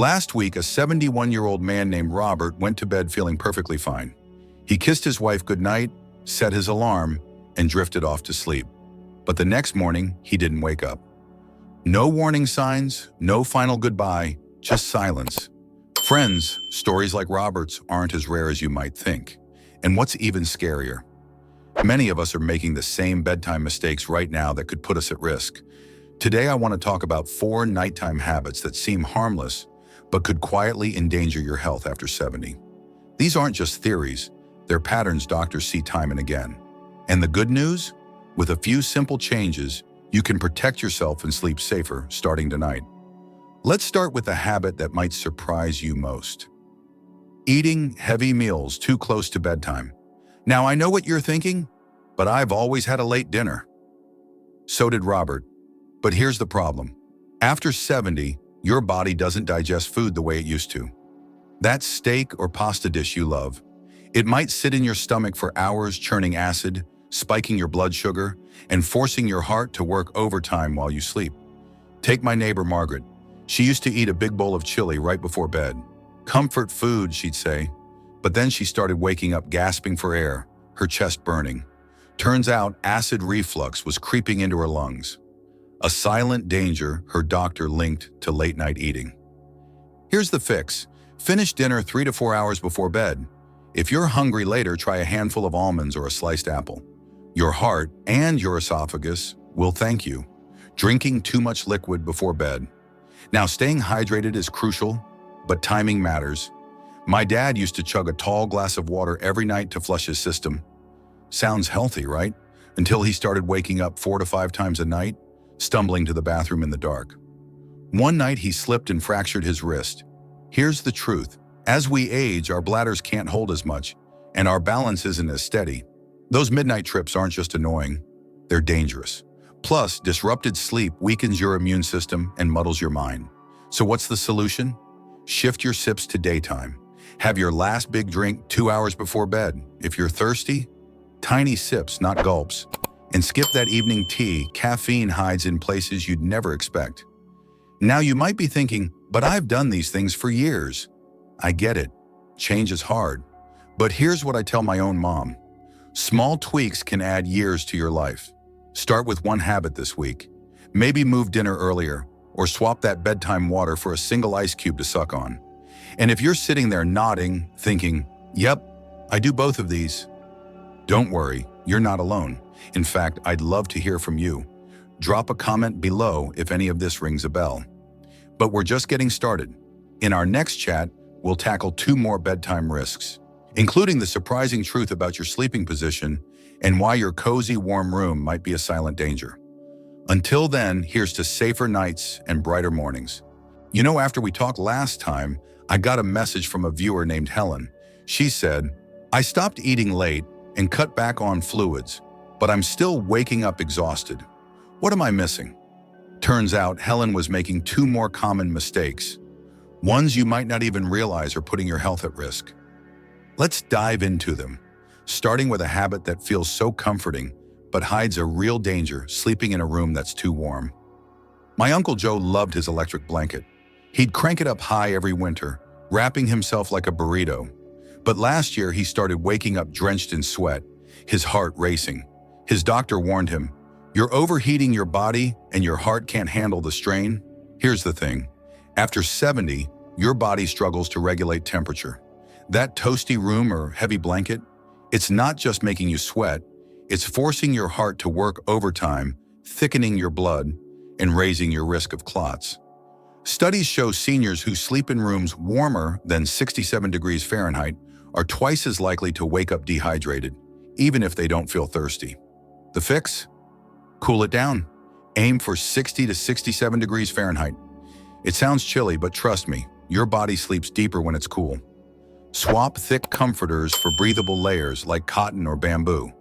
Last week, a 71-year-old man named Robert went to bed feeling perfectly fine. He kissed his wife goodnight, set his alarm, and drifted off to sleep. But the next morning, he didn't wake up. No warning signs, no final goodbye, just silence. Friends, stories like Robert's aren't as rare as you might think. And what's even scarier? Many of us are making the same bedtime mistakes right now that could put us at risk. Today, I want to talk about 4 nighttime habits that seem harmless, but could quietly endanger your health after 70. These aren't just theories, they're patterns doctors see time and again. And the good news? With a few simple changes, you can protect yourself and sleep safer starting tonight. Let's start with a habit that might surprise you most. Eating heavy meals too close to bedtime. Now, I know what you're thinking, but I've always had a late dinner. So did Robert. But here's the problem. After 70, your body doesn't digest food the way it used to. That steak or pasta dish you love, it might sit in your stomach for hours churning acid, spiking your blood sugar, and forcing your heart to work overtime while you sleep. Take my neighbor Margaret. She used to eat a big bowl of chili right before bed. Comfort food, she'd say. But then she started waking up gasping for air, her chest burning. Turns out acid reflux was creeping into her lungs. A silent danger her doctor linked to late-night eating. Here's the fix. Finish dinner 3 to 4 hours before bed. If you're hungry later, try a handful of almonds or a sliced apple. Your heart and your esophagus will thank you. Drinking too much liquid before bed. Now, staying hydrated is crucial, but timing matters. My dad used to chug a tall glass of water every night to flush his system. Sounds healthy, right? Until he started waking up 4 to 5 times a night, stumbling to the bathroom in the dark. One night he slipped and fractured his wrist. Here's the truth. As we age, our bladders can't hold as much, and our balance isn't as steady. Those midnight trips aren't just annoying, they're dangerous. Plus, disrupted sleep weakens your immune system and muddles your mind. So what's the solution? Shift your sips to daytime. Have your last big drink 2 hours before bed. If you're thirsty, tiny sips, not gulps. And skip that evening tea. Caffeine hides in places you'd never expect. Now you might be thinking, but I've done these things for years. I get it. Change is hard. But here's what I tell my own mom. Small tweaks can add years to your life. Start with one habit this week. Maybe move dinner earlier, or swap that bedtime water for a single ice cube to suck on. And if you're sitting there nodding, thinking, yep, I do both of these, don't worry, you're not alone. In fact, I'd love to hear from you. Drop a comment below if any of this rings a bell. But we're just getting started. In our next chat, we'll tackle 2 more bedtime risks, including the surprising truth about your sleeping position and why your cozy, warm room might be a silent danger. Until then, here's to safer nights and brighter mornings. You know, after we talked last time, I got a message from a viewer named Helen. She said, I stopped eating late and cut back on fluids, but I'm still waking up exhausted. What am I missing? Turns out Helen was making 2 more common mistakes, ones you might not even realize are putting your health at risk. Let's dive into them, starting with a habit that feels so comforting but hides a real danger: sleeping in a room that's too warm. My Uncle Joe loved his electric blanket. He'd crank it up high every winter, wrapping himself like a burrito. But last year he started waking up drenched in sweat, his heart racing. His doctor warned him, "You're overheating your body and your heart can't handle the strain." Here's the thing. After 70, your body struggles to regulate temperature. That toasty room or heavy blanket, it's not just making you sweat, it's forcing your heart to work overtime, thickening your blood, and raising your risk of clots. Studies show seniors who sleep in rooms warmer than 67 degrees Fahrenheit are twice as likely to wake up dehydrated, even if they don't feel thirsty. The fix? Cool it down. Aim for 60 to 67 degrees Fahrenheit. It sounds chilly, but trust me, your body sleeps deeper when it's cool. Swap thick comforters for breathable layers like cotton or bamboo.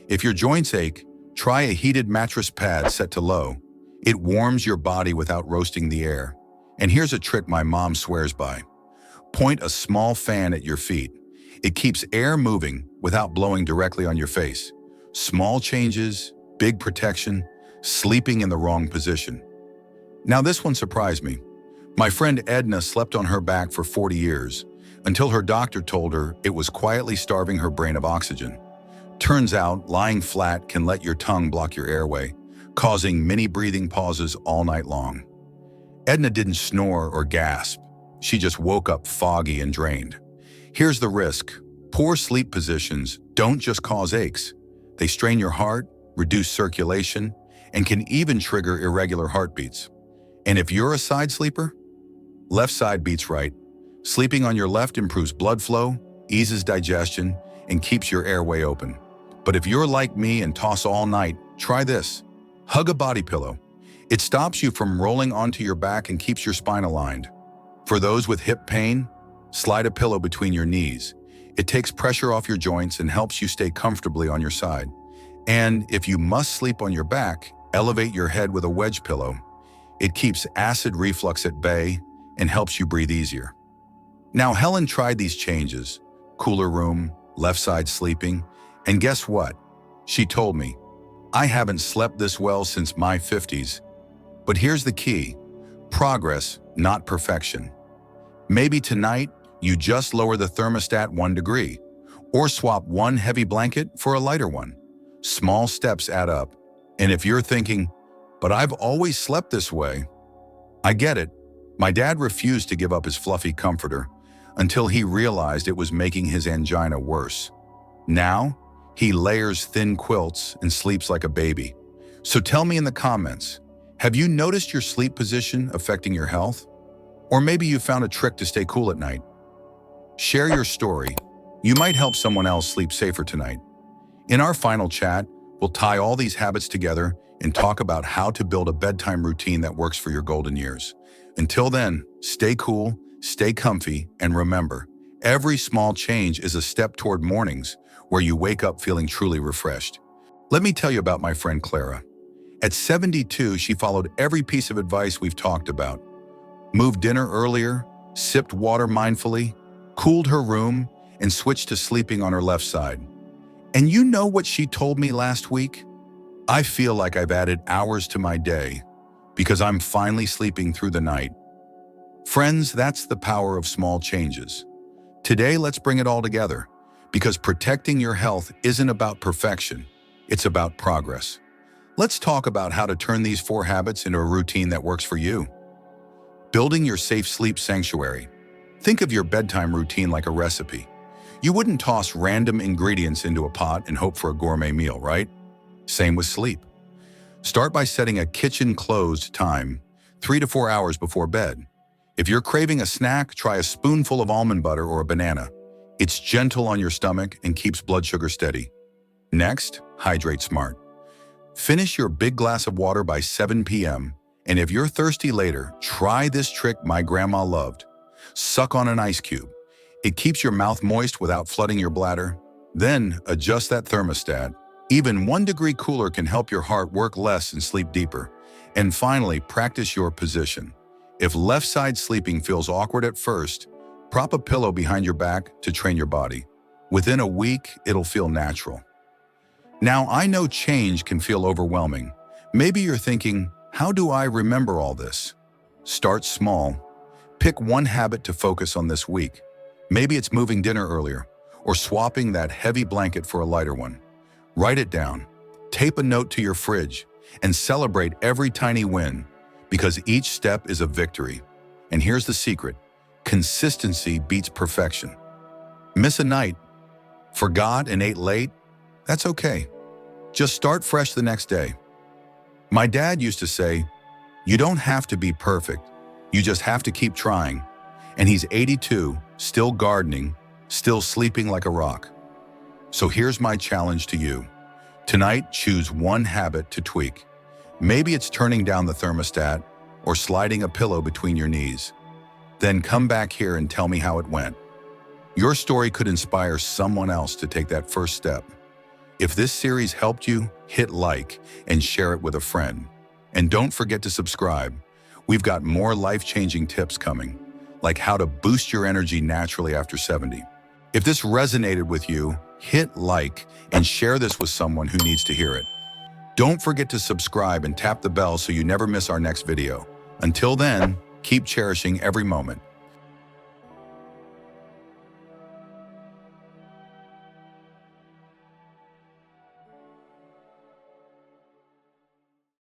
If your joints ache, try a heated mattress pad set to low. It warms your body without roasting the air. And here's a trick my mom swears by. Point a small fan at your feet. It keeps air moving without blowing directly on your face. Small changes, big protection, sleeping in the wrong position. Now this one surprised me. My friend Edna slept on her back for 40 years, until her doctor told her it was quietly starving her brain of oxygen. Turns out, lying flat can let your tongue block your airway, causing mini breathing pauses all night long. Edna didn't snore or gasp. She just woke up foggy and drained. Here's the risk. Poor sleep positions don't just cause aches. They strain your heart, reduce circulation, and can even trigger irregular heartbeats. And if you're a side sleeper, left side beats right. Sleeping on your left improves blood flow, eases digestion, and keeps your airway open. But if you're like me and toss all night, try this. Hug a body pillow. It stops you from rolling onto your back and keeps your spine aligned. For those with hip pain, slide a pillow between your knees. It takes pressure off your joints and helps you stay comfortably on your side. And if you must sleep on your back, elevate your head with a wedge pillow. It keeps acid reflux at bay and helps you breathe easier. Now, Helen tried these changes, cooler room, left side sleeping, and guess what? She told me, I haven't slept this well since my 50s. But here's the key, progress, not perfection. Maybe tonight, you just lower the thermostat 1 degree, or swap one heavy blanket for a lighter one. Small steps add up. And if you're thinking, but I've always slept this way, I get it. My dad refused to give up his fluffy comforter until he realized it was making his angina worse. Now, he layers thin quilts and sleeps like a baby. So tell me in the comments, have you noticed your sleep position affecting your health? Or maybe you found a trick to stay cool at night. Share your story. You might help someone else sleep safer tonight. In our final chat, we'll tie all these habits together and talk about how to build a bedtime routine that works for your golden years. Until then, stay cool, stay comfy, and remember, every small change is a step toward mornings where you wake up feeling truly refreshed. Let me tell you about my friend Clara. At 72, she followed every piece of advice we've talked about. Moved dinner earlier, sipped water mindfully, cooled her room, and switched to sleeping on her left side. And you know what she told me last week? I feel like I've added hours to my day because I'm finally sleeping through the night. Friends, that's the power of small changes. Today, let's bring it all together because protecting your health isn't about perfection, it's about progress. Let's talk about how to turn these 4 habits into a routine that works for you. Building your safe sleep sanctuary. Think of your bedtime routine like a recipe. You wouldn't toss random ingredients into a pot and hope for a gourmet meal, right? Same with sleep. Start by setting a kitchen-closed time, 3 to 4 hours before bed. If you're craving a snack, try a spoonful of almond butter or a banana. It's gentle on your stomach and keeps blood sugar steady. Next, hydrate smart. Finish your big glass of water by 7 p.m. And if you're thirsty later, try this trick my grandma loved. Suck on an ice cube. It keeps your mouth moist without flooding your bladder. Then adjust that thermostat. Even 1 degree cooler can help your heart work less and sleep deeper. And finally, practice your position. If left side sleeping feels awkward at first, prop a pillow behind your back to train your body. Within a week, it'll feel natural. Now, I know change can feel overwhelming. Maybe you're thinking, how do I remember all this? Start small. Pick 1 habit to focus on this week. Maybe it's moving dinner earlier or swapping that heavy blanket for a lighter one. Write it down. Tape a note to your fridge and celebrate every tiny win because each step is a victory. And here's the secret. Consistency beats perfection. Miss a night, forgot and ate late? That's okay. Just start fresh the next day. My dad used to say, you don't have to be perfect. You just have to keep trying. And he's 82, still gardening, still sleeping like a rock. So here's my challenge to you. Tonight, choose 1 habit to tweak. Maybe it's turning down the thermostat or sliding a pillow between your knees. Then come back here and tell me how it went. Your story could inspire someone else to take that first step. If this series helped you, hit like and share it with a friend. And don't forget to subscribe. We've got more life-changing tips coming, like how to boost your energy naturally after 70. If this resonated with you, hit like and share this with someone who needs to hear it. Don't forget to subscribe and tap the bell so you never miss our next video. Until then, Keep cherishing every moment,